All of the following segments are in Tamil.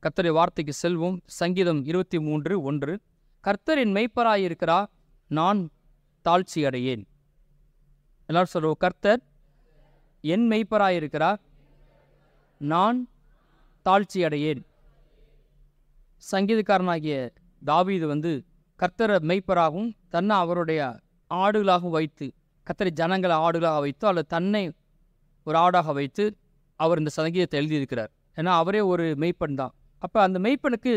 கர்த்தருடைய வார்த்தைக்கு செல்வோம். சங்கீதம் 23:1. கர்த்தர் என் மெய்ப்பராயிருக்கிறார், நான் தாழ்ச்சி அடையேன். எல்லாரும் சொல்லுவோம், கர்த்தர் என் மெய்ப்பராயிருக்கிறார், நான் தாழ்ச்சி அடையேன். சங்கீதக்காரனாகிய தாவீது கர்த்தரை மெய்ப்பராகவும் தன்னை அவருடைய ஆடுகளாகவும் வைத்து, கர்த்தரை ஜனங்களை ஆடுகளாக வைத்து அல்லது தன்னை ஒரு ஆடாக வைத்து அவர் இந்த சங்கீதத்தை எழுதியிருக்கிறார். ஏன்னா அவரே ஒரு மெய்ப்பன் தான். அப்போ அந்த மெய்ப்பனுக்கு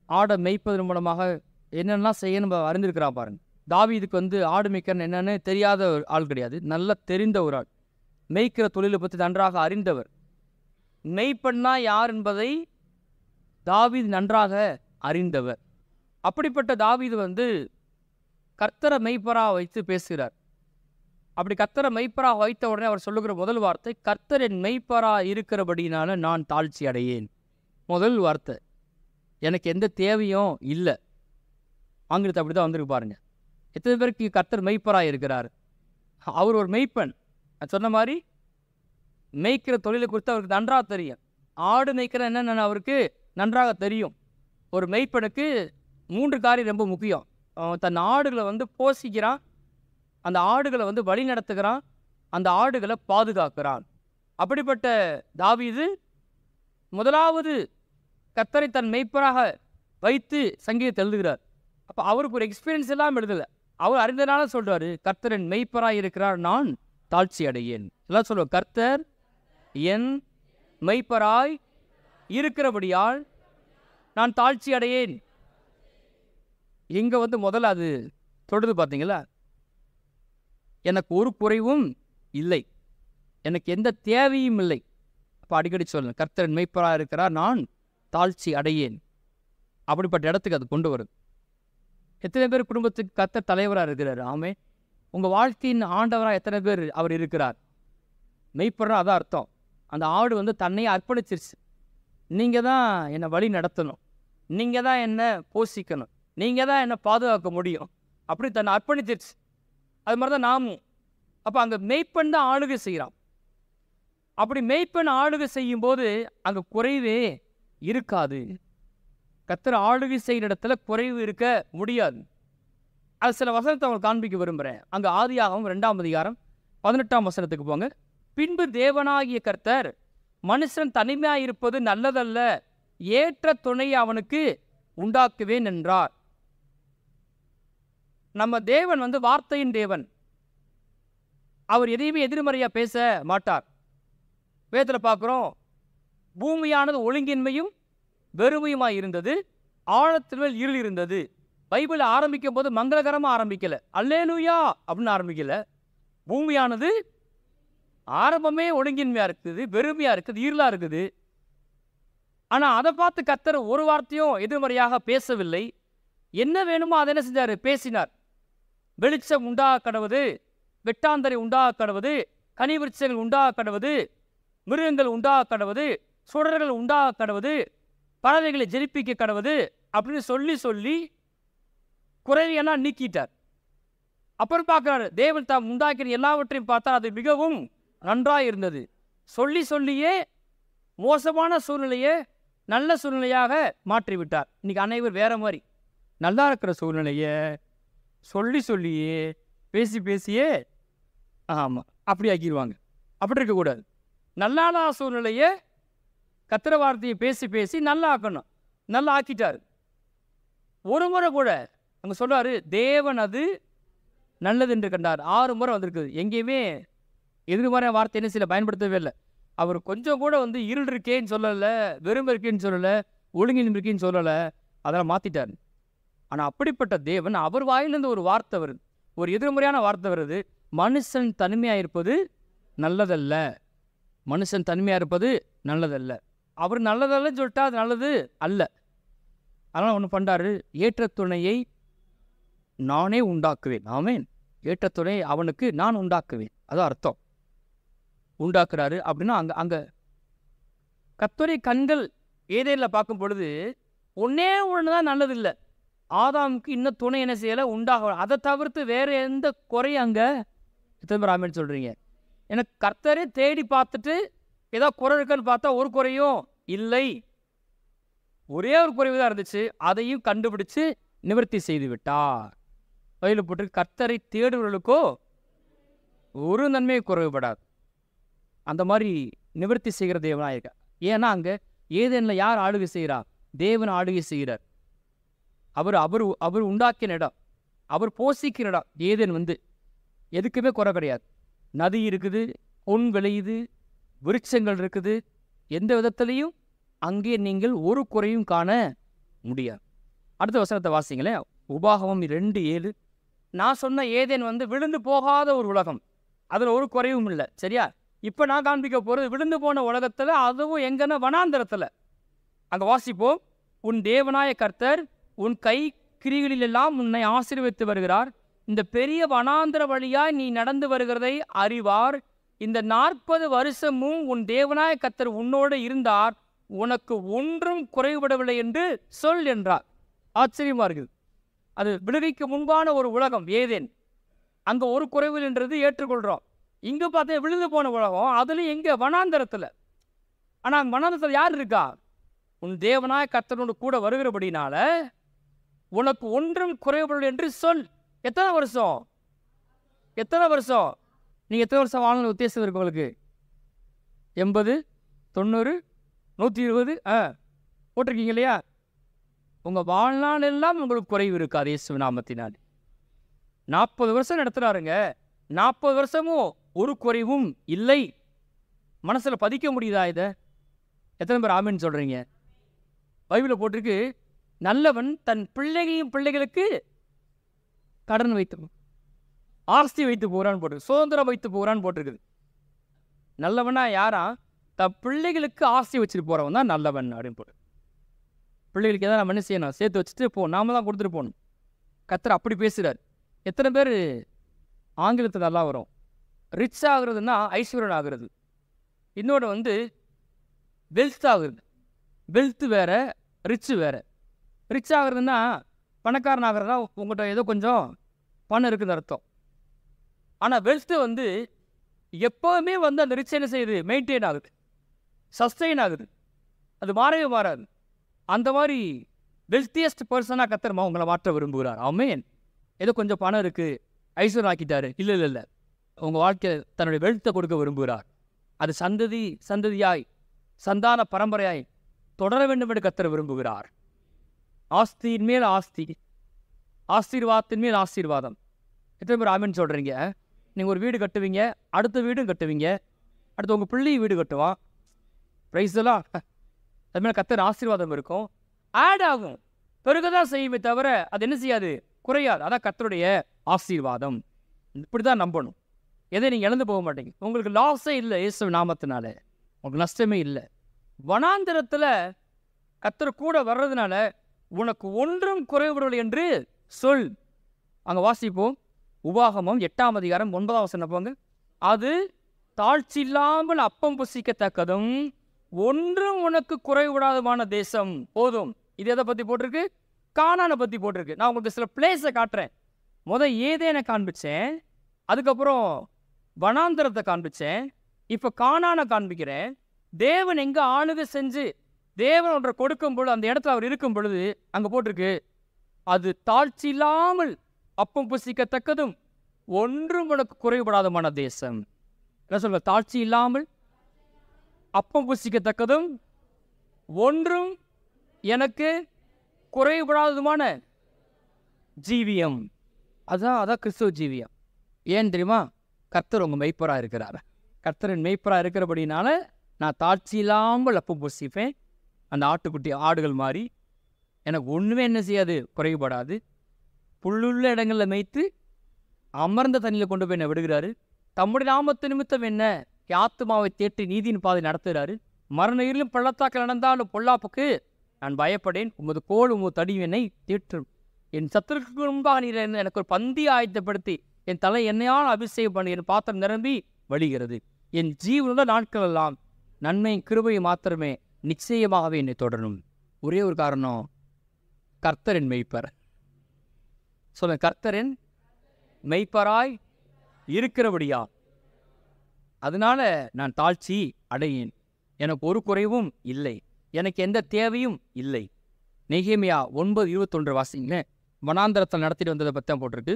ஆடை மெய்ப்பதன் மூலமாக என்னென்னலாம் செய்யணும் அறிந்திருக்கிறான் பாருங்க. தாவீதுக்கு ஆடு மேய்க்கிறன்னு என்னன்னு தெரியாத ஒரு ஆள் கிடையாது, நல்லா தெரிந்த ஒரு ஆள். மேய்க்கிற தொழிலை பற்றி நன்றாக அறிந்தவர். மெய்ப்பன்னா யார் என்பதை தாவீது நன்றாக அறிந்தவர். அப்படிப்பட்ட தாவீது கர்த்தரை மெய்ப்பராக வைத்து பேசுகிறார். அப்படி கர்த்தரை மெய்ப்பராக வைத்த உடனே அவர் சொல்லுகிற முதல் வார்த்தை, கர்த்தர் என் மெய்ப்பராக இருக்கிறபடினால நான் தாழ்ச்சி அடையேன். முதல் வார்த்தை, எனக்கு எந்த தேவையும் இல்லை. ஆங்கிலத்தை அப்படி தான் வந்திருக்கு பாருங்க. எத்தனை பேருக்கு கர்த்தர் மெய்ப்பராக இருக்கிறார்? அவர் ஒரு மெய்ப்பன். நான் சொன்ன மாதிரி மேய்க்கிற தொழிலை குறித்து அவருக்கு நன்றாக தெரியும். ஆடு மேய்க்கிற என்னென்ன அவருக்கு நன்றாக தெரியும். ஒரு மெய்ப்பனுக்கு 3 காரியம் ரொம்ப முக்கியம். தன் ஆடுகளை போஷிக்கிறான், அந்த ஆடுகளை வழி நடத்துகிறான், அந்த ஆடுகளை பாதுகாக்கிறான். அப்படிப்பட்ட தாவீது முதலாவது கர்த்தரை தன் மெய்ப்பராக வைத்து சங்கீதத்தை எழுதுகிறார். அப்போ அவருக்கு ஒரு எக்ஸ்பீரியன்ஸ் எல்லாம் எழுதலை, அவர் அறிந்தனால சொல்றாரு, கர்த்தர் என் மெய்ப்பராய் இருக்கிறார், நான் தாழ்ச்சி அடையேன். எல்லாம் சொல்லுவோம், கர்த்தர் என் மெய்ப்பராய் இருக்கிறபடியால் நான் தாழ்ச்சி அடையேன். இங்க முதல்ல அது தொடர்ந்து பார்த்தீங்களா, எனக்கு ஒரு குறைவும் இல்லை, எனக்கு எந்த தேவையும் இல்லை. அப்போ அடிக்கடி சொல்லணும், கர்த்தர் மெய்ப்பராக இருக்கிறார், நான் தாழ்ச்சி அடையேன். அப்படிப்பட்ட இடத்துக்கு அது கொண்டு வருது. எத்தனை பேர் குடும்பத்துக்கு கர்த்தர் தலைவராக இருக்கிறார்? ஆமே. உங்கள் வாழ்க்கையின் ஆண்டவராக எத்தனை பேர் அவர் இருக்கிறார்? மெய்ப்பராக அதான் அர்த்தம். அந்த ஆடு தன்னையே அர்ப்பணிச்சிருச்சு. நீங்கள் தான் என்னை வழி நடத்தணும், நீங்கள் தான் என்னை போஷிக்கணும், நீங்கள் தான் என்னை பாதுகாக்க முடியும், அப்படி தன்னை அர்ப்பணிச்சிருச்சு. அது மாதிரி தான் நாமும். அப்போ அங்கே மெய்ப்பெண் தான் ஆளுகை செய்கிறான். அப்படி மெய்ப்பெண் ஆளுகை செய்யும்போது அங்கே குறைவே இருக்காது. கர்த்தர் ஆளுகை செய்கிற இடத்துல குறைவு இருக்க முடியாது. அது சில வசனத்தை அவங்க காண்பிக்க விரும்புகிறேன். அங்கே ஆதியாகமம் 2ஆம் அதிகாரம் 18ஆம் வசனத்துக்கு போங்க. பின்பு தேவனாகிய கர்த்தர், மனுஷன் தனிமையாயிருப்பது நல்லதல்ல, ஏற்ற துணையை அவனுக்கு உண்டாக்குவேன் என்றார். நம்ம தேவன் வார்த்தையின் தேவன். அவர் எதையுமே எதிர்மறையாக பேச மாட்டார். வேதத்தில் பார்க்குறோம், பூமியானது ஒழுங்கின்மையும் வெறுமையுமாய் இருந்தது, ஆழத்தின் மேல் இருள் இருந்தது. பைபிள் ஆரம்பிக்கும் போது மங்களகரமாக ஆரம்பிக்கல, அல்லேலூயா அப்படின்னு ஆரம்பிக்கல. பூமியானது ஆரம்பமே ஒழுங்கின்மையாக இருக்குது, வெறுமையாக இருக்குது, இருளாக இருக்குது. ஆனால் அதை பார்த்து கர்த்தர் ஒரு வார்த்தையும் எதிர்மறையாக பேசவில்லை. என்ன வேணுமோ அதை என்ன செஞ்சார்? பேசினார். வெளிச்சம் உண்டாக கடவுது, வெட்டாந்தரை உண்டாக கடவுது, கனி விருட்சங்கள் உண்டாக கடவுது, மிருகங்கள் உண்டாக கடவுது, சுடர்கள் உண்டாக கடவுது, பறவைகளை ஜெயிப்பிக்க கடவுது அப்படின்னு சொல்லி சொல்லி குறைவையெல்லாம் நீக்கிட்டார். அப்புறம் பார்க்குறாரு, தேவன் தாம் உண்டாக்கிற எல்லாவற்றையும் பார்த்தா அது மிகவும் நன்றாக இருந்தது. சொல்லி சொல்லியே மோசமான சூழ்நிலையை நல்ல சூழ்நிலையாக மாற்றிவிட்டார். இன்னைக்கு அனைவர் வேற மாதிரி நல்லா இருக்கிற சூழ்நிலையை சொல்லி சொல்லியே பேசி பேசியே அப்படி ஆக்கிடுவாங்க. அப்படி இருக்கக்கூடாது. நல்லான சூழ்நிலையை கர்த்தர் வார்த்தையை பேசி பேசி நல்லா ஆக்கணும். நல்லா ஆக்கிட்டார். ஒரு முறை கூட அங்கே சொல்றாரு, தேவன் அது நல்லது என்று கண்டார். 6 முறை வந்திருக்குது. எங்கேயுமே எதிர்மறையான வார்த்தை என்ன சில பயன்படுத்தவே இல்லை. அவர் கொஞ்சம் கூட இருள் இருக்கேன்னு சொல்லலை, வெறுமை இருக்கேன்னு சொல்லலை, ஒழுங்கின் இருக்கேன்னு சொல்லலை, அதெல்லாம் மாற்றிட்டார். ஆனால் அப்படிப்பட்ட தேவன், அவர் வாயிலிருந்து ஒரு வார்த்தை வருது, ஒரு எதிர்மறையான வார்த்தை வருது, மனுஷன் தனிமையாக இருப்பது நல்லதல்ல, மனுஷன் தனிமையாக இருப்பது நல்லதல்ல. அவர் நல்லதல்லன்னு சொல்லிட்டா அது நல்லது அல்ல. அதனால் ஒன்று பண்ணுறாரு, ஏற்ற துணையை நானே உண்டாக்குவேன். ஆமேன். ஏற்ற துணையை அவனுக்கு நான் உண்டாக்குவேன், அதான் அர்த்தம். உண்டாக்குறாரு அப்படின்னா அங்கே கர்த்தருடைய கண்கள் ஏதேனில் பார்க்கும் பொழுது ஒன்னே ஒன்று தான் நல்லது இல்லை. ஆதாமுக்கு இன்னும் துணை என்ன செய்யலை, உண்டாக. அதை தவிர்த்து வேறு எந்த குறையும் அங்கே எத்தனை ஆமேன்னு சொல்கிறீங்க? எனக்கு கர்த்தரே தேடி பார்த்துட்டு ஏதோ குறை இருக்குன்னு பார்த்தா ஒரு குறையும் இல்லை. ஒரே ஒரு குறைவு தான் இருந்துச்சு, அதையும் கண்டுபிடிச்சு நிவர்த்தி செய்து விட்டார். வயலில் போட்டு கர்த்தரை தேடுவர்களுக்கோ ஒரு நன்மையை குறைவுபடாது. அந்த மாதிரி நிவர்த்தி செய்கிற தேவனாக இருக்க. ஏன்னா அங்கே ஏதேனில் யார் ஆளுகை செய்கிறார்? தேவன் ஆளுகை செய்கிறார். அவர் அவர் அவர் உண்டாக்கின இடம், அவர் போஷிக்கிற இடம். ஏதேன் எதுக்குமே குறை கிடையாது. நதி இருக்குது, பொன் விளையுது, விருட்சங்கள் இருக்குது. எந்த விதத்திலையும் அங்கே நீங்கள் ஒரு குறையும் காண முடியாது. அடுத்த வசனத்தை வாசிங்களேன். உபாகமம் 2:7. நான் சொன்ன ஏதேன் விழுந்து போகாத ஒரு உலகம், அதில் ஒரு குறைவும் இல்லை. சரியா? இப்போ நான் காண்பிக்க போகிறது விழுந்து போன உலகத்தில், அதுவும் எங்கன்னா வனாந்தரத்தில். அங்கே வாசிப்போம். உன் தேவனாய கர்த்தர் உன் கை கிரிகளிலெல்லாம் உன்னை ஆசீர்வதித்து வருகிறார். இந்த பெரிய வனாந்தர வழியாய் நீ நடந்து வருகிறதை அறிவார். இந்த 40 வருஷமும் உன் தேவனாய கர்த்தர் உன்னோடு இருந்தார், உனக்கு ஒன்றும் குறைபடவில்லை என்று சொல் என்றார். ஆச்சரியமா இருக்குது. அது விடுவிக்கு முன்பான ஒரு உலகம் ஏதேன். அங்கே ஒரு குறைவு என்றது ஏற்றுக்கொள்கிறோம். இங்கே பார்த்தா விழுந்து போன உலகம், அதுலேயும் எங்கே? வனாந்தரத்தில். ஆனால் வனாந்தரத்தில் யார் இருக்கா? உன் தேவனாய கர்த்தரோடு கூட வருகிறபடினால உனக்கு ஒன்றும் குறைபடவில்லை என்று சொல். எத்தனை வருஷம்? எத்தனை வருஷம்? நீங்கள் எத்தனை வருஷம் வாழணும் உத்தேசம் இருக்கு உங்களுக்கு? 80, 90, 120 போட்டிருக்கீங்க இல்லையா? உங்கள் வாழ்நாள் எல்லாம் உங்களுக்கு குறைவு இருக்காது இயேசு நாமத்தினால். 40 வருஷம் நடத்துகிறாருங்க. 40 வருஷமும் ஒரு குறைவும் இல்லை. மனசில் பதிக்க முடியுதா இதை? எத்தனை பேர் ஆமீன் சொல்கிறீங்க? பைபிளில் போட்டிருக்கு, நல்லவன் தன் பிள்ளைகளுக்கு கடன் வைத்து ஆஸ்தி வைத்து போகிறான்னு போட்டிருக்கு, சுதந்திரம் வைத்து போகிறான்னு போட்டிருக்குது. நல்லவனா யாரா? தன் பிள்ளைகளுக்கு ஆஸ்தி வச்சுட்டு போகிறவன் தான் நல்லவன் அப்படின்னு போட்டு. பிள்ளைகளுக்கு எதாவது நம்ம என்ன செய்யணும்? சேர்த்து வச்சுட்டு நாம தான் கொடுத்துட்டு போகணும். கர்த்தர் அப்படி பேசுகிறார். எத்தனை பேர் ஆங்கிலத்தில் நல்லா வரும்? ரிச் ஆகுறதுன்னா ஐஸ்வர்யன் ஆகுறது. இன்னொன்று வெல்த் ஆகுறது. வெல்த்து வேற, ரிச்சு வேற. ரிச் ஆகுறதுன்னா பணக்காரன் ஆகுறதா உங்கள்கிட்ட ஏதோ கொஞ்சம் பணம் இருக்குதுன்னு அர்த்தம். ஆனால் வெல்த்து எப்போவுமே அந்த ரிச் என்ன செய்யுது? மெயின்டைன் ஆகுது, சஸ்டெயின் ஆகுது, அது மாறவே மாறாது. அந்த மாதிரி வெல்த்தியஸ்ட் பர்சனாக கர்த்தர் உங்களை மாற்ற விரும்புகிறார். ஆமென். ஏதோ கொஞ்சம் பணம் இருக்குது, ஐஸ்வர்யம் ஆக்கிட்டாரு. இல்லை இல்லை இல்லை, உங்கள் வாழ்க்கை தன்னுடைய வெல்த்தை கொடுக்க விரும்புகிறார். அது சந்ததியாய் சந்தான பரம்பரையாய் தொடர வேண்டும் என்று கர்த்தர் விரும்புகிறார். ஆஸ்தியின் மேல் ஆஸ்தி, ஆசீர்வாதத்தின் மேல் ஆசீர்வாதம். எத்தனை பேர் ஆமீன் சொல்கிறீங்க? நீங்கள் ஒரு வீடு கட்டுவீங்க, அடுத்த வீடும் கட்டுவீங்க, அடுத்து உங்கள் பிள்ளையும் வீடு கட்டுவான். ப்ரைஸ் எல்லாம் அது மேலே கர்த்தர் ஆசீர்வாதம் இருக்கும், ஆட் ஆகும், பெருகதான் செய்யுமே தவிர அது என்ன செய்யாது? குறையாது. அதான் கர்த்தருடைய ஆசீர்வாதம். இப்படி தான் நம்பணும். எதை நீங்கள் இழந்து போக மாட்டீங்க. உங்களுக்கு லாஸே இல்லை இயேசு நாமத்தினால, உங்களுக்கு நஷ்டமே இல்லை. வனாந்திரத்தில் கர்த்தர் கூட வர்றதுனால உனக்கு ஒன்றும் குறைபடவில்லை என்று சொல். அங்கே வாசிப்போம். உபாகமம் 8ஆம் அதிகாரம் 9ஆம் வசனம் போங்க. அது தாழ்ச்சி இல்லாமல் அப்பம் புசிக்கத்தக்கதும் ஒன்றும் உனக்கு குறைவிடாதமான தேசம். போதும். இது எதை பற்றி போட்டிருக்கு? கானானை பற்றி போட்டிருக்கு. நான் உங்களுக்கு சில பிளேஸை காட்டுறேன். ஏதேனை காண்பிச்சேன், அதுக்கப்புறம் வனாந்தரத்தை காண்பிச்சேன், இப்போ கானானை காண்பிக்கிறேன். தேவன் எங்கே ஆளுகை செஞ்சு தேவன் ஒன்றை கொடுக்கும் பொழுது, அந்த இடத்துல அவர் இருக்கும் பொழுது அங்கே போட்டிருக்கு, அது தாழ்ச்சி இல்லாமல் அப்பம் புசிக்கத்தக்கதும் ஒன்றும் உனக்கு குறைபடாதமான தேசம். என்ன சொல்ல? தாழ்ச்சி இல்லாமல் அப்பம் புசிக்கத்தக்கதும் ஒன்றும் எனக்கு குறைபடாததுமான ஜீவியம். அதான் கிறிஸ்துவ ஜீவியம். ஏன் தெரியுமா? கர்த்தர் உங்கள் மெய்ப்பராக இருக்கிறார். கர்த்தரின் மெய்ப்பராக இருக்கிறபடினால நான் தாழ்ச்சி இல்லாமல் அப்பம் புசிப்பேன். அந்த ஆட்டுக்குட்டி ஆடுகள் மாதிரி எனக்கு ஒன்றுமே என்ன செய்யாது? குறைபடாது. புல்லுள்ள இடங்களில் மேய்த்து அமர்ந்த தண்ணியில் கொண்டு போய் என்னை விடுகிறாரு. தம்முடைய நாமத்து நிமித்தம் என்ன ஆத்துமாவை தேற்றி நீதியின் பாதை நடத்துகிறாரு. மரண இருளும் பள்ளத்தாக்கில் நடந்தாலும் பொல்லாப்புக்கு நான் பயப்படேன். உமது கோல் உமது தடியும் என்னை தேற்றும். என் சத்துருக்கு முன்பாக நீர் எனக்கு ஒரு பந்தி ஆயத்தப்படுத்தி என் தலை என்னையால் அபிஷேகம் பண்ணி என் பாத்திரம் நிரம்பி வழிகிறது. என் ஜீவனுள்ள நாட்கள் எல்லாம் நன்மை கிருபையை மாத்திரமே நிச்சயமாகவே என்னை தொடரும். ஒரே ஒரு காரணம், கர்த்தரின் மெய்ப்பர். சொல்ல, கர்த்தரின் மெய்ப்பராய் இருக்கிறபடியா அதனால நான் தாழ்ச்சி அடையேன். எனக்கு ஒரு குறைவும் இல்லை, எனக்கு எந்த தேவையும் இல்லை. நெகேமியா 9:21 வாசிங்க. வனாந்தரத்தில் நடத்திட்டு வந்ததை பற்றி தான் போட்டிருக்கு.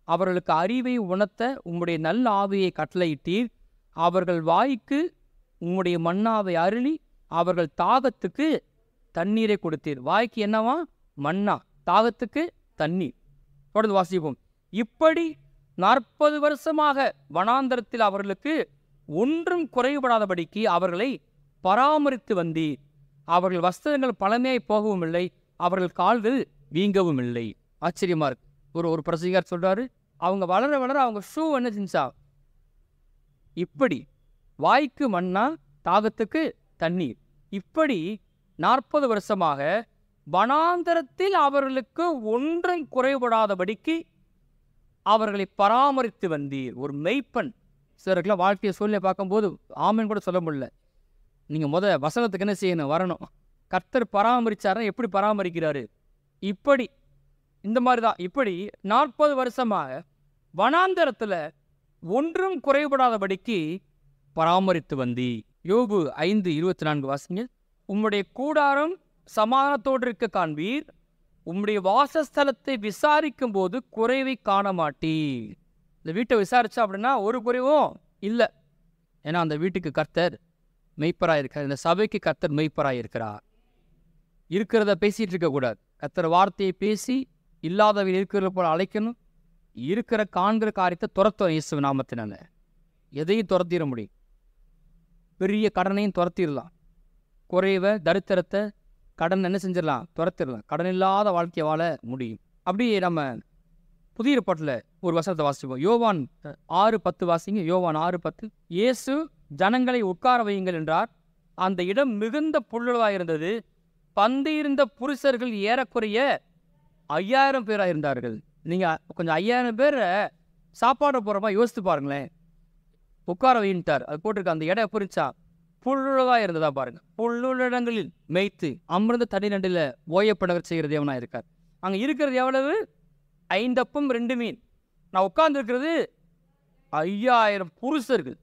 அவர்களுக்கு அறிவை உணர்த்த உம்முடைய நல்ல ஆவியை கட்டளையிட்டீர். அவர்கள் வாய்க்கு உம்முடைய மன்னாவை அருளி அவர்கள் தாகத்துக்கு தண்ணீரை கொடுத்தீர். வாய்க்கு என்னவா? மன்னா. தாகத்துக்கு தண்ணீர். தொடர்ந்து வாசிப்போம். இப்படி 40 வருஷமாக வனாந்தரத்தில் அவர்களுக்கு ஒன்றும் குறைபடாதபடிக்கு அவர்களை பராமரித்து வந்தீர். அவர்கள் வஸ்திரங்கள் பழமையாய் போகவும் இல்லை, அவர்கள் கால்கள் வீங்கவும் இல்லை. ஆச்சரியமா இருக்கு. ஒரு பிரசங்கர் சொல்றாரு, அவங்க வளர வளர அவங்க ஷூ என்ன செஞ்சா? இப்படி வாய்க்கு மன்னா, தாகத்துக்கு தண்ணீர். இப்படி 40 வருஷமாக வனாந்தரத்தில் அவர்களுக்கு ஒன்றும் குறைபடாதபடிக்கு அவர்களை பராமரித்து வந்தீர். ஒரு மெய்ப்பன். சிலருக்குலாம் வாழ்க்கையை சூழ்நிலை பார்க்கும்போது ஆமன் கூட சொல்ல முடியல. நீங்கள் வசனத்துக்கு என்ன செய்யணும்? வரணும். கர்த்தர் பராமரிச்சாருன்னா எப்படி பராமரிக்கிறாரு? இப்படி இந்த மாதிரி தான். இப்படி 40 வருஷமாக வனாந்தரத்தில் ஒன்றும் குறைபடாதபடிக்கு பராமரித்து வந்தி. யோபு 5:24 வாசிங்க. உம்முடைய கூடாரம் சமாதானத்தோடு இருக்க காண்பீர், உம்முடைய வாசஸ்தலத்தை விசாரிக்கும் போது குறைவை காண மாட்டீர். இந்த வீட்டை விசாரிச்சா அப்படின்னா ஒரு குறைவும் இல்லை. ஏன்னா அந்த வீட்டுக்கு கர்த்தர் மெய்ப்பராக இருக்கார். இந்த சபைக்கு கர்த்தர் மெய்ப்பராக இருக்கிறார். இருக்கிறத பேசிகிட்டு இருக்கக்கூடாது. கர்த்தர் வார்த்தையை பேசி இல்லாதவர்கள் இருக்கிறத போல அழைக்கணும். இருக்கிற காண்கிற காரியத்தை துரத்தும். இயேசு நாமத்தினால எதையும் துரத்திட முடியும். பெரிய கடனையும் துரத்திடலாம். குறைவை, தரித்திரத்தை, கடன் என்ன செஞ்சிடலாம்? துரத்திடலாம். கடன் இல்லாத வாழ்க்கையை வாழ முடியும். அப்படியே நம்ம புதிய ஏற்பாட்டில் ஒரு வசனத்தை வாசிப்போம். யோவான் 6:10 வாசிங்க. யோவான் 6:10. இயேசு ஜனங்களை உட்கார வையுங்கள் என்றார். அந்த இடம் மிகுந்த புல்லுலவாக இருந்தது. பந்தியிருந்த புருஷர்கள் ஏறக்குறைய 5000 பேராக இருந்தார்கள். நீங்கள் கொஞ்சம் 5000 பேரை சாப்பாடு போகிறப்ப யோசித்து பாருங்களேன். உட்கார வையின்ட்டார். அது போட்டிருக்க அந்த இடம் எப்படிச்சா? புல்லுலவாக இருந்ததா பாருங்க. புல்லுள்ளடங்களில் மேய்த்து அமிர்ந்த தண்ணி நண்டில் ஓயப்படக செய்கிற தேவனாக இருக்கார். அங்கே இருக்கிறது எவ்வளவு? 5 அப்பம் 2 மீன். நான் உட்கார்ந்து இருக்கிறது 5000 புருஷர்கள்,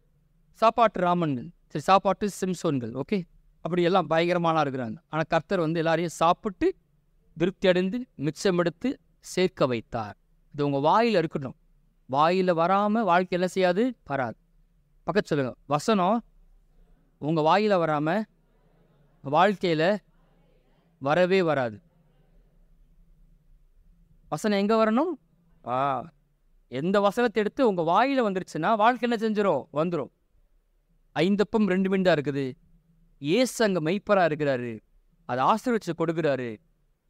சாப்பாட்டு ராமன்கள், சரி சாப்பாட்டு சிம்சோன்கள். ஓகே, அப்படி எல்லாம் பயங்கரமானா இருக்கிறாங்க. ஆனால் கர்த்தர் எல்லாரையும் சாப்பிட்டு திருப்தி அடைந்து மிச்சம் எடுத்து சேர்க்க வைத்தார். இது உங்கள் வாயில் இருக்கட்டும். வாயில் வராமல் வாழ்க்கை என்ன செய்யாது? வராது. பக்கத்து சொல்லுங்க, வசனம் உங்கள் வாயில் வராமல் வாழ்க்கையில் வரவே வராது. வசனம் எங்கே வரணும்? எந்த வசனத்தை எடுத்து உங்கள் வாயில் வந்துருச்சுன்னா வாழ்க்கை என்ன செஞ்சிடும்? வந்துடும். 5 அப்பம் 2 மீன் தான் இருக்குது. ஏசு அங்கே மெய்ப்பராக இருக்கிறாரு. அதை ஆசீர்வதிச்சு கொடுக்குறாரு.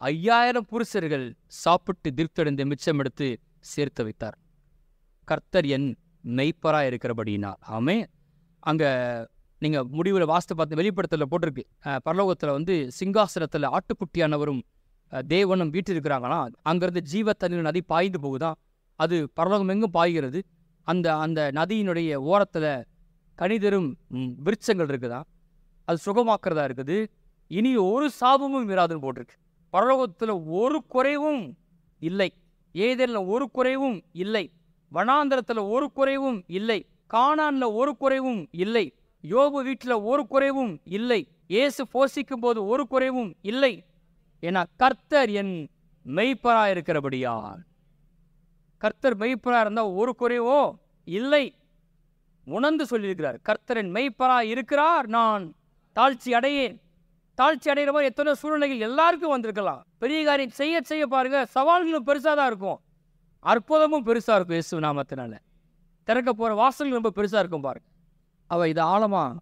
5000 புருஷர்கள் சாப்பிட்டு திருப்தியடைந்து மிச்சம் எடுத்து சேர்த்து வைத்தார். கர்த்தர் என் மெய்ப்பராக இருக்கிறபடினா. ஆமே. அங்கே நீங்கள் முடிவில் வாஸ்து பார்த்து வெளிப்படுத்தல போட்டிருக்கு. பரலோகத்தில் சிங்காசனத்தில் ஆட்டுக்குட்டியானவரும் தேவனும் வீட்டிருக்கிறாங்களாம். அங்கேருந்து ஜீவ தண்ணீர் நதி பாய்ந்து போகுதான். அது பரலோகம் எங்கும் பாய்கிறது. அந்த நதியினுடைய ஓரத்தில் கனிதரும் விருட்சங்கள் இருக்குதான். அது சுகமாக்குறதா இருக்குது. இனி ஒரு சாபமும் இராதுன்னு போட்டிருக்கு. பரலோகத்தில் ஒரு குறைவும் இல்லை. ஏதேனில் ஒரு குறைவும் இல்லை. வனாந்தரத்தில் ஒரு குறைவும் இல்லை. கானான்ல ஒரு குறைவும் இல்லை. யோபு வீட்டில் ஒரு குறைவும் இல்லை. இயேசு போஷிக்கும் போது ஒரு குறைவும் இல்லை. ஏன்னா கர்த்தர் என் மெய்ப்பராக இருக்கிறபடியால். கர்த்தர் மெய்ப்பராக இருந்தால் ஒரு குறைவோ இல்லை. உணர்ந்து சொல்லியிருக்கிறார். கர்த்தர் என் மெய்ப்பராக இருக்கிறார், நான் தாழ்ச்சி அடையேன். தாழ்ச்சி அடைகிற மாதிரி எத்தனை சூழ்நிலைகள் எல்லாருக்கும் வந்திருக்கலாம். பெரிய காரியம் செய்ய பாருங்க, சவால்களும் பெருசாக தான் இருக்கும், அற்புதமும் பெருசாக இருக்கும். இயேசு நாமத்தினால திறக்க போகிற வாசல்கள் ரொம்ப பெருசாக இருக்கும் பாருங்க. அவள் இதை ஆழமாக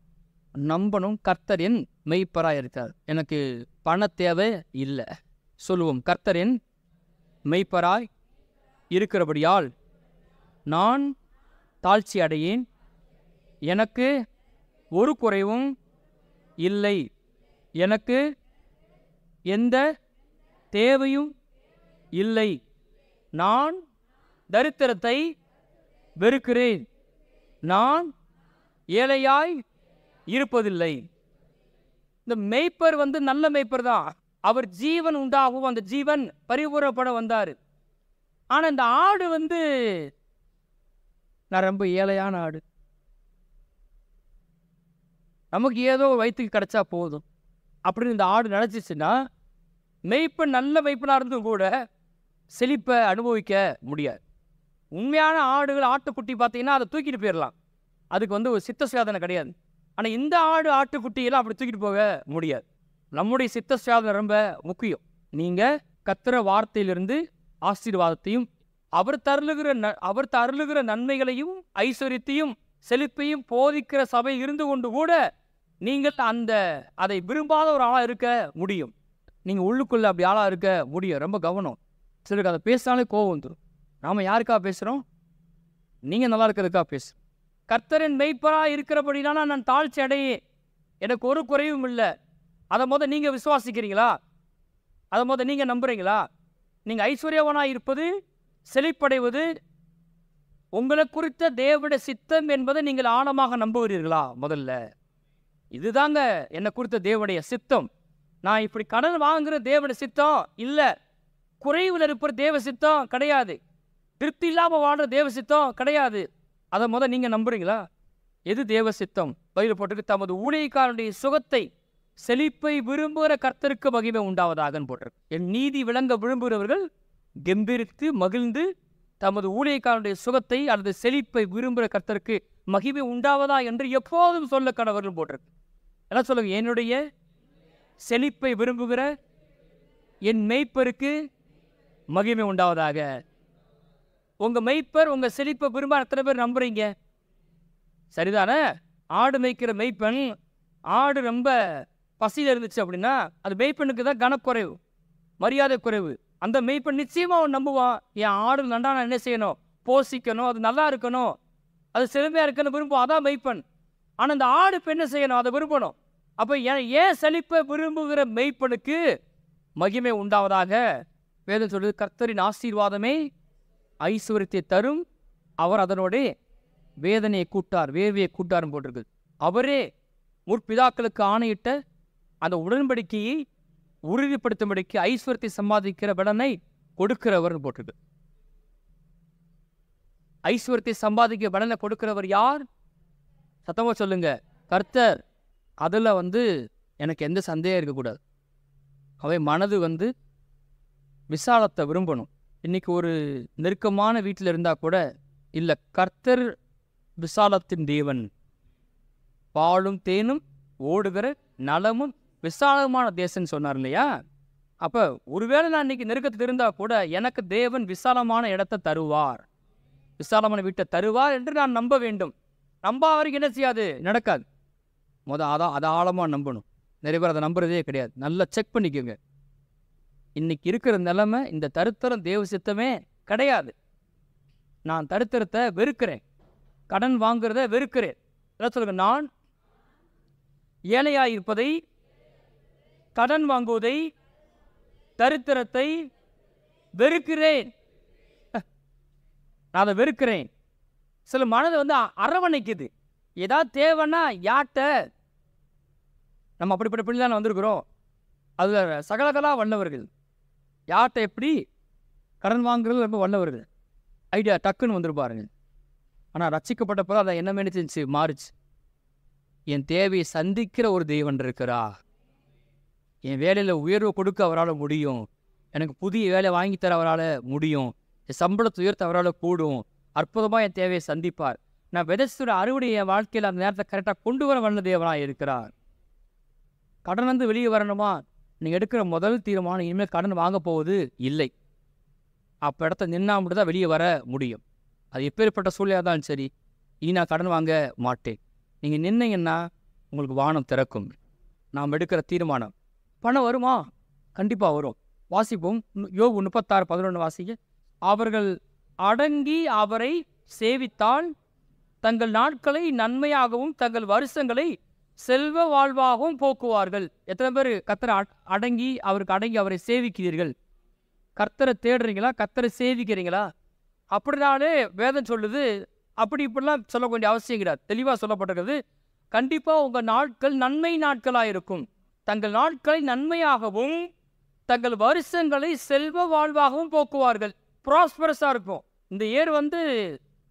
நம்பணும். கர்த்தர் என் மெய்ப்பராக இருக்கார். எனக்கு பண தேவை இல்லை. சொல்லுவோம், கர்த்தர் என் மெய்ப்பராய் இருக்கிறபடியால் நான் தாழ்ச்சி அடையேன். எனக்கு ஒரு குறைவும் இல்லை. எனக்கு எந்த தேவையும் இல்லை. நான் தரித்திரத்தை வெறுக்கிறேன். நான் ஏழையாய் இருப்பதில்லை. இந்த மெய்ப்பர் நல்ல மெய்ப்பர் தான். அவர் ஜீவன் உண்டாகவும் அந்த ஜீவன் பரிபூரணப்பட வந்தார். ஆனால் இந்த ஆடு நான் ரொம்ப ஏழையான ஆடு, நமக்கு ஏதோ வயிற்றுக்கு கிடைச்சா போதும் அப்படின்னு இந்த ஆடு நினச்சிச்சுன்னா மெய்ப்பன் நல்ல மெய்ப்பனாக இருந்தும் கூட செழிப்பை அனுபவிக்க முடியாது. உண்மையான ஆடுகள் ஆட்டுக்குட்டி பார்த்தீங்கன்னா அதை தூக்கிட்டு போயிடலாம், அதுக்கு வந்து ஒரு சித்த சுயாதனை கிடையாது. ஆனால் இந்த ஆடு ஆட்டுக்குட்டியெல்லாம் அப்படி தூக்கிட்டு போக முடியாது. நம்முடைய சித்த சுயாதனை ரொம்ப முக்கியம். நீங்கள் கர்த்தர் வார்த்தையிலிருந்து ஆசீர்வாதத்தையும் அவர் தருளுகிற நன்மைகளையும் ஐஸ்வர்யத்தையும் செழிப்பையும் போதிக்கிற சபை இருந்து கொண்டு கூட நீங்கள் அதை விரும்பாத ஒரு ஆளாக இருக்க முடியும். நீங்கள் உள்ளுக்குள்ளே அப்படி ஆளாக இருக்க முடியும். ரொம்ப கவனம். சிலருக்கு அதை பேசினாலே கோபம் வந்துடும். நாம் யாருக்காக பேசுகிறோம்? நீங்கள் நல்லா இருக்கிறதுக்காக பேசுகிறோம். கர்த்தரின் மெய்ப்பராக இருக்கிறபடினால நான் தாழ்ச்சி அடையே, எனக்கு ஒரு குறைவும் இல்லை. அதை நீங்கள் விசுவாசிக்கிறீங்களா? அதை நீங்கள் நம்புறீங்களா? நீங்கள் ஐஸ்வர்யவனாக இருப்பது, செழிப்படைவது உங்களை குறித்த தேவனுடைய சித்தம் என்பதை நீங்கள் ஆழமாக நம்புகிறீர்களா? முதல்ல இதுதாங்க என்னை குறித்த தேவனுடைய சித்தம். நான் இப்படி கடன் வாங்குகிற தேவனுடைய சித்தம் இல்லை. குறைவில் இருப்ப தேவ சித்தம் கிடையாது. திருப்தி இல்லாமல் வாழ்கிற தேவ சித்தம் கிடையாது. அதை நீங்கள் நம்புறீங்களா? எது தேவ சித்தம்? பைபிள் போட்டிருக்கு, தமது ஊழியக்காரனுடைய சுகத்தை செழிப்பை விரும்புகிற கர்த்தருக்கு மகிமை உண்டாவதாகன்னு போட்டிருக்கு. என் நீதி விளங்க விரும்புகிறவர்கள் கெம்பீரித்து மகிழ்ந்து தமது ஊழியக்காரனுடைய சுகத்தை அல்லது செழிப்பை விரும்புகிற கர்த்தருக்கு மகிமை உண்டாவதா என்று எப்போதும் சொல்ல கடவர்கள் போட்டிருக்கு. என்ன சொல்லுங்க? என்னுடைய செழிப்பை விரும்புகிற என் மெய்ப்பருக்கு மகிமை உண்டாவதாக. உங்க மெய்ப்பர் உங்க செழிப்பை விரும்ப எத்தனை பேர் நம்புறீங்க? சரிதானே? ஆடு மேய்க்கிற மெய்ப்பெண், ஆடு ரொம்ப பசியில் இருந்துச்சு அப்படின்னா அது மெய்ப்பெண்ணுக்கு தான் கனக்குறைவு, மரியாதை குறைவு. அந்த மெய்ப்பெண் நிச்சயமாக அவன் நம்புவான், என் ஆடு நன்றா நான் என்ன செய்யணும்? போஷிக்கணும், அது நல்லா இருக்கணும், அது செழுமையாக இருக்குன்னு விரும்புவான். அதான் மெய்ப்பெண். ஆனால் இந்த ஆடு இப்போ என்ன செய்யணும்? அதை விரும்பணும். அப்போ ஏன் செழிப்பை விரும்புகிற மெய்ப்பெண்ணுக்கு மகிமை உண்டாவதாக வேதம் சொல்லுது. கர்த்தரின் ஆசீர்வாதமே ஐஸ்வர்யத்தை தரும், அவர் அதனோட வேதனையை கூட்டார், வேர்வையை கூட்டாரும் போட்டிருக்கு. அவரே முற்பிதாக்களுக்கு ஆணையிட்ட அந்த உடன்படிக்கையை உறுதிப்படுத்தும்படிக்கு ஐஸ்வர்யத்தை சம்பாதிக்கிற பலனை கொடுக்கிறவர் போட்டிருக்கு. ஐஸ்வர்யத்தை சம்பாதிக்க பலனை கொடுக்கிறவர் யார்? சத்தமா சொல்லுங்க, கர்த்தர். அதில் எனக்கு எந்த சந்தேகம் இருக்கக்கூடாது. அவை மனது விசாலத்தை விரும்பணும். இன்னைக்கு ஒரு நெருக்கமான வீட்டில் இருந்தால் கூட இல்லை, கர்த்தர் விசாலத்தின் தேவன், பாலும் தேனும் ஓடுகிற நலமும் விசாலமான தேசம் சொன்னார் இல்லையா? அப்போ ஒருவேளை நான் இன்னைக்கு நெருக்கத்தில் இருந்தால் கூட எனக்கு தேவன் விசாலமான இடத்தை தருவார், விசாலமான வீட்டை தருவார் என்று நான் நம்ப வேண்டும். நம்ப வரைக்கும் என்ன செய்யாது? நடக்காது. அதை ஆழமாக நம்பணும். நிறைய பேர் அதை நம்புறதே கிடையாது. நல்லா செக் பண்ணிக்கோங்க. இன்னைக்கு இருக்கிற நிலைமை, இந்த தருத்தரம் தேவ சித்தமே கிடையாது. நான் தருத்தரத்தை வெறுக்கிறேன், கடன் வாங்குறத வெறுக்கிறேன். என்ன சொல்லுங்க? நான் ஏழையாயிருப்பதை, கடன் வாங்குவதை, தரித்திரத்தை வெறுக்கிறேன். நான் அதை வெறுக்கிறேன். சில மனதை அரவணைக்குது. ஏதாவது தேவைன்னா யார்கிட்ட? நம்ம அப்படிப்பட்ட பிள்ளை தானே வந்திருக்கிறோம். அது சகலகலா வல்லவர்கள். யார்கிட்ட எப்படி கடன் வாங்குறது ரொம்ப வல்லவர்கள். ஐடியா டக்குன்னு வந்துருப்பாருங்க. ஆனால் ரட்சிக்கப்பட்டப்போ அதை என்ன நினைச்சு மாறிச்சு. என் தேவையை சந்திக்கிற ஒரு தெய்வன் இருக்கிறா, என் வேலையில் உயர்வு கொடுக்க அவரால் முடியும், எனக்கு புதிய வேலை வாங்கி தர அவரால் முடியும், என் சம்பளத்தை உயர்த்த அவரால் கூடும், அற்புதமாக என் தேவையை சந்திப்பார். நான் விதைச்சோட அறுவடை என் வாழ்க்கையில் அந்த நேரத்தை கரெக்டாக கொண்டு வர வல்ல தேவனாக இருக்கிறார். கடன் வெளியே வரணுமா? நீங்கள் எடுக்கிற முதல் தீர்மானம் இனிமேல் கடன் வாங்க போவது இல்லை. அப்போ இடத்த நின்னா மட்டும் தான் வெளியே வர முடியும். அது எப்பேற்பட்ட சூழ்நிலையாக தான் சரி, இனி நான் கடன் வாங்க மாட்டேன். நீங்கள் நின்னீங்கன்னா உங்களுக்கு வானம் திறக்கும். நாம் எடுக்கிற தீர்மானம். பணம் வருமா? கண்டிப்பாக வரும். வாசிப்போம். யோபு 36:11 வாசிக்க. அவர்கள் அடங்கி அவரை சேவித்தால் தங்கள் நாட்களை நன்மையாகவும் தங்கள் வருஷங்களை செல்வ வாழ்வாகவும் போக்குவார்கள். எத்தனை பேர் கர்த்தரை அடங்கி அவரை சேவிக்கிறீர்கள்? கர்த்தரை தேடுறீங்களா? கர்த்தரை சேவிக்கிறீங்களா? அப்படினாலே வேதம் சொல்லுது. அப்படி இப்படிலாம் சொல்ல வேண்டிய அவசியம் கிடையாது. தெளிவாக சொல்லப்பட்டிருக்கிறது. கண்டிப்பாக உங்கள் நாட்கள் நன்மை நாட்களாக இருக்கும். தங்கள் நாட்களை நன்மையாகவும் தங்கள் வருஷங்களை செல்வ வாழ்வாகவும் போக்குவார்கள். ப்ராஸ்பரஸாக இருக்கும். இந்த இயர்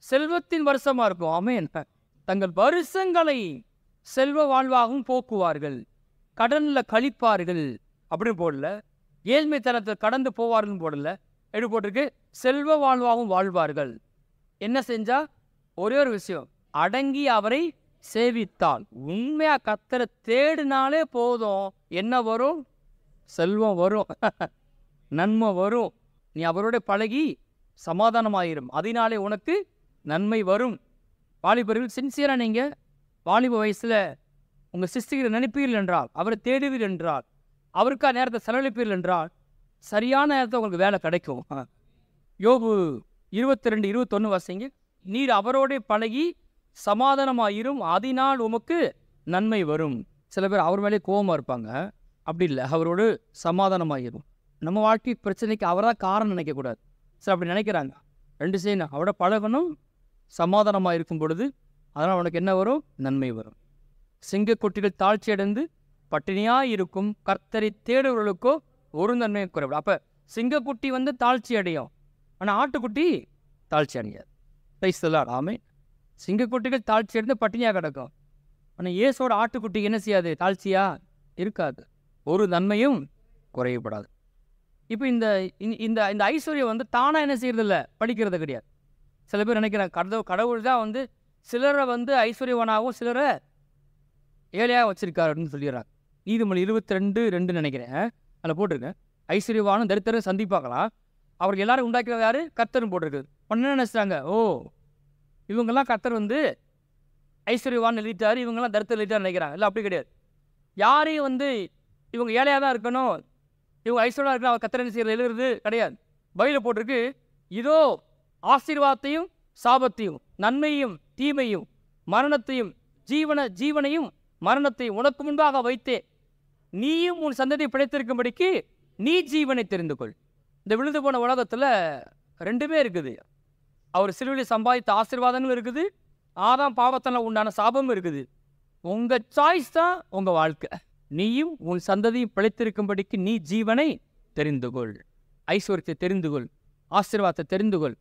செல்வத்தின் வருஷமாக இருக்கும். ஆமென். தங்கள் வருஷங்களை செல்வ வாழ்வாகவும் போக்குவார்கள், கடனில் கழிப்பார்கள் அப்படின்னு போடல. ஏழ்மைத்தனத்தை கடந்து போவார்கள் போடல, எப்படி போட்டிருக்கு? செல்வ வாழ்வாகவும் வாழ்வார்கள். என்ன செஞ்சா? ஒரே ஒரு விஷயம், அடங்கி அவரை சேவித்தால். உண்மையா கர்த்தரை தேடினாலே போதும். என்ன வரும்? செல்வம் வரும், நன்மை வரும். நீ அவரோட பழகி சமாதானமாயிரும், அதனாலே உனக்கு நன்மை வரும். வாலிபர்கள் சின்சியராக நீங்கள் வாலிப வயசில் உங்கள் சிஸ்டரை நினைப்பீர்கள் என்றால், அவரை தேடுவீர்கள் என்றால், அவருக்காக நேரத்தை செலவழிப்பீர்கள் என்றால், சரியான நேரத்தை உங்களுக்கு வேலை கிடைக்கும். யோபு 22:21 வாசிங்க. நீர் அவரோட பழகி சமாதானமாயிரும், அதனால் உமக்கு நன்மை வரும். சில பேர் அவர் மேலே கோபமாக இருப்பாங்க, அப்படி இல்லை, அவரோடு சமாதானமாயிரும். நம்ம வாழ்க்கை பிரச்சனைக்கு அவராக காரணம் நினைக்கக்கூடாது. சரி, அப்படி நினைக்கிறாங்க. ரெண்டு செய்யணும், அவரோட பழகணும், சமாதானமாக இருக்கும் பொழுது அதனால் உனக்கு என்ன வரும்? நன்மை வரும். சிங்கக்குட்டிகள் தாழ்ச்சி அடைந்து பட்டினியாக இருக்கும், கர்த்தரை தேடுவர்களுக்கோ ஒரு நன்மை குறைவு. அப்போ சிங்கக்குட்டி தாழ்ச்சி அடையும், ஆனால் ஆட்டுக்குட்டி தாழ்ச்சி அடையாது. ரைஸ்தலார் ஆமே. சிங்கக்குட்டிகள் தாழ்ச்சி அடைந்து பட்டினியாக கிடக்கும், ஆனால் இயேசோட ஆட்டுக்குட்டி என்ன செய்யாது? தாழ்ச்சியாக இருக்காது, ஒரு நன்மையும் குறையப்படாது. இப்போ இந்த இந்த இந்த ஐஸ்வர்யம் தானாக என்ன செய்யறதில்ல, படிக்கிறது கிடையாது. சில பேர் நினைக்கிறாங்க கடவுள் தான் சிலரை ஐஸ்வர்யவானாகவும் சிலரை ஏழையாக வச்சிருக்காருன்னு சொல்லிடுறாங்க. நீதிமொழி 22:2 நினைக்கிறேன், அதில் போட்டிருக்கேன். ஐஸ்வர்யவானும் தரித்திரம் சந்திப்பாக்கலாம், அவருக்கு எல்லாரும் உண்டாக்கிறது யாரு? கர்த்தரும் போட்டிருக்கு. ஒன்று நினைச்சிட்டாங்க, ஓ இவங்கெல்லாம் கர்த்தர் ஐஸ்வர்யவான் எழுதிட்டாரு, இவங்கெல்லாம் தரித்திரம் எழுதிட்டாரு நினைக்கிறாங்க. இல்லை, அப்படி கிடையாது. யாரையும் இவங்க ஏழையாக தான் இருக்கணும், இவங்க ஐஸ்வர்யா இருக்கணும், அவர் கர்த்தர் என்ன செய்யறது எழுதுறது கிடையாது. பைபிளில் போட்டிருக்கு, இதோ ஆசீர்வாதத்தையும் சாபத்தையும், நன்மையும் தீமையும், மரணத்தையும் ஜீவனையும் மரணத்தையும் உனக்கு முன்பாக வைத்தே, நீயும் உன் சந்ததியை பிழைத்திருக்கும்படிக்கு நீ ஜீவனை தெரிந்து கொள். இந்த விழுந்து போன உலகத்தில் ரெண்டுமே இருக்குது. அவர் சிலுவையில் சம்பாதித்த ஆசீர்வாதங்களும் இருக்குது, ஆதாம் பாவத்தால் உண்டான சாபமும் இருக்குது. உங்கள் சாய்ஸ் தான் உங்கள் வாழ்க்கை. நீயும் உன் சந்ததியும் பிழைத்திருக்கும்படிக்கு நீ ஜீவனை தெரிந்து கொள், ஐஸ்வர்யத்தை தெரிந்து கொள், ஆசீர்வாதத்தை தெரிந்து கொள்,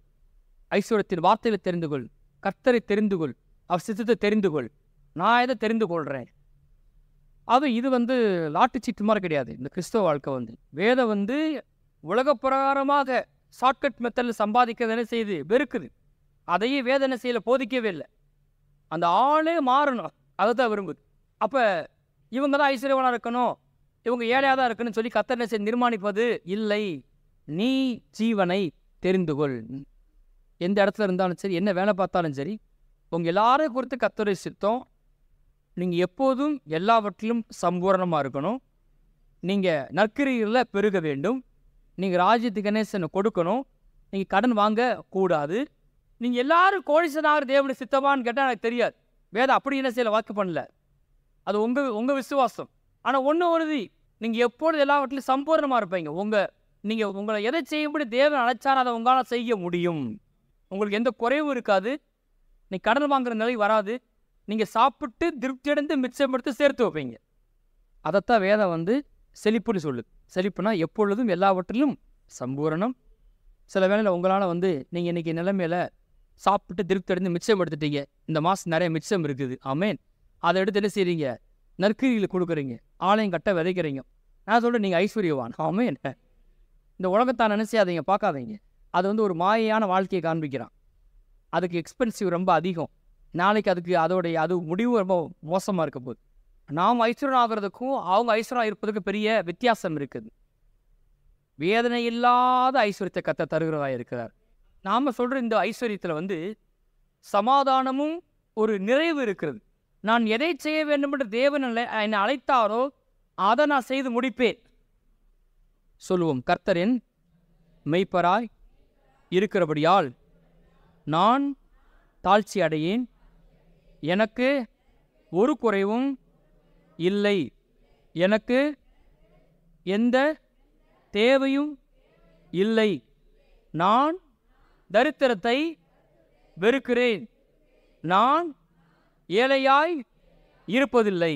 ஐஸ்வர்யத்தின் வார்த்தைகளை தெரிந்து கொள், கர்த்தரை தெரிந்து கொள், அவர் சித்தத்தை தெரிந்து கொள். நான் எதை தெரிந்து கொள்கிறேன்? இது லாட்டுச்சீட்டு மாதிரி கிடையாது. இந்த கிறிஸ்தவ வாழ்க்கை வேதம் உலக பிரகாரமாக ஷார்ட்கட் மெத்தடில் சம்பாதிக்கிறது என்ன செய்யுது? வெறுக்குது. அதையே வேதம் என்ன செய்யலை, போதிக்கவே இல்லை. அந்த ஆளே மாறணும், அதை தான் விரும்புது. அப்போ இவங்க தான் ஐஸ்வர்யவானாக இருக்கணும், இவங்க ஏழையாக தான் இருக்கணும்னு சொல்லி கர்த்தர் என்ன செய்ய நிர்மாணிப்பது இல்லை. நீ ஜீவனை தெரிந்து கொள். எந்த இடத்துல இருந்தாலும் சரி, என்ன வேலை பார்த்தாலும் சரி, உங்கள் எல்லாரையும் குறித்து கர்த்தருடைய சித்தம். நீங்கள் எப்போதும் எல்லாவற்றிலும் சம்பூரணமாக இருக்கணும். நீங்கள் நற்கிரிகளில் பெருக வேண்டும். நீங்கள் ராஜ்யத்துக்கு கணேசனை கொடுக்கணும். நீங்கள் கடன் வாங்க கூடாது. நீங்கள் எல்லாரும் கோடீஸ்வரனாக தேவனுடைய சித்தமானு கேட்டால் எனக்கு தெரியாது. வேதம் அப்படி என்ன செய்யலை, வாக்கு பண்ணல. அது உங்கள் விசுவாசம். ஆனால் ஒன்று உறுதி, நீங்கள் எப்பொழுது எல்லாவற்றிலும் சம்பூர்ணமாக இருப்பீங்க. நீங்கள் உங்களை எதை செய்யும்படி தேவன் அழைச்சாலும் அதை உங்களால் செய்ய முடியும். உங்களுக்கு எந்த குறைவும் இருக்காது. நீ கடன் வாங்குற நிலை வராது. நீங்கள் சாப்பிட்டு திருப்தி அடைந்து மிச்சப்படுத்தி சேர்த்து வைப்பீங்க. அதைத்தான் வேதம் செழிப்புன்னு சொல்லுது. செழிப்புனா எப்பொழுதும் எல்லாவற்றிலும் சம்பூரணம். சில வேளையில் உங்களால் நீங்கள் இன்றைக்கி நிலைமையில் சாப்பிட்டு திருப்தி அடைந்து மிச்சம் எடுத்துட்டீங்க, இந்த மாதம் நிறைய மிச்சம் இருக்குது, ஆமேன். அதை எடுத்து என்ன செய்கிறீங்க? நற்கிரியில் கொடுக்குறீங்க, ஆலயம் கட்ட விதைக்கிறீங்க. நான் சொல்கிறேன், நீங்கள் ஐஸ்வர்யவான், ஆமேன். இந்த உலகத்தான் நினைச்சாதீங்க, பார்க்காதீங்க. அது ஒரு மாயையான வாழ்க்கையை காண்பிக்கிறான். அதுக்கு எக்ஸ்பென்சிவ் ரொம்ப அதிகம். நாளைக்கு அது முடிவு ரொம்ப மோசமாக இருக்க போகுது. நாம் ஐஸ்வர்யம் ஆகிறதுக்கும் அவங்க ஐஸ்வர்யம் இருப்பதுக்கும் பெரிய வித்தியாசம் இருக்குது. வேதனை இல்லாத ஐஸ்வர்யத்தை கர்த்தர் தருகிறதா இருக்கிறார். நாம் சொல்கிற இந்த ஐஸ்வர்யத்தில் சமாதானமும் ஒரு நிறைவு இருக்கிறது. நான் எதை செய்ய வேண்டும் என்று தேவன் என்னை அழைத்தாரோ அதை நான் செய்து முடிப்பேன். சொல்லுவோம், கர்த்தரின் மெய்ப்பராய் இருக்கிறபடியால் நான் தாழ்ச்சி அடையேன், எனக்கு ஒரு குறைவும் இல்லை, எனக்கு எந்த தேவையும் இல்லை, நான் தரித்திரத்தை வெறுக்கிறேன், நான் ஏழையாய் இருப்பதில்லை.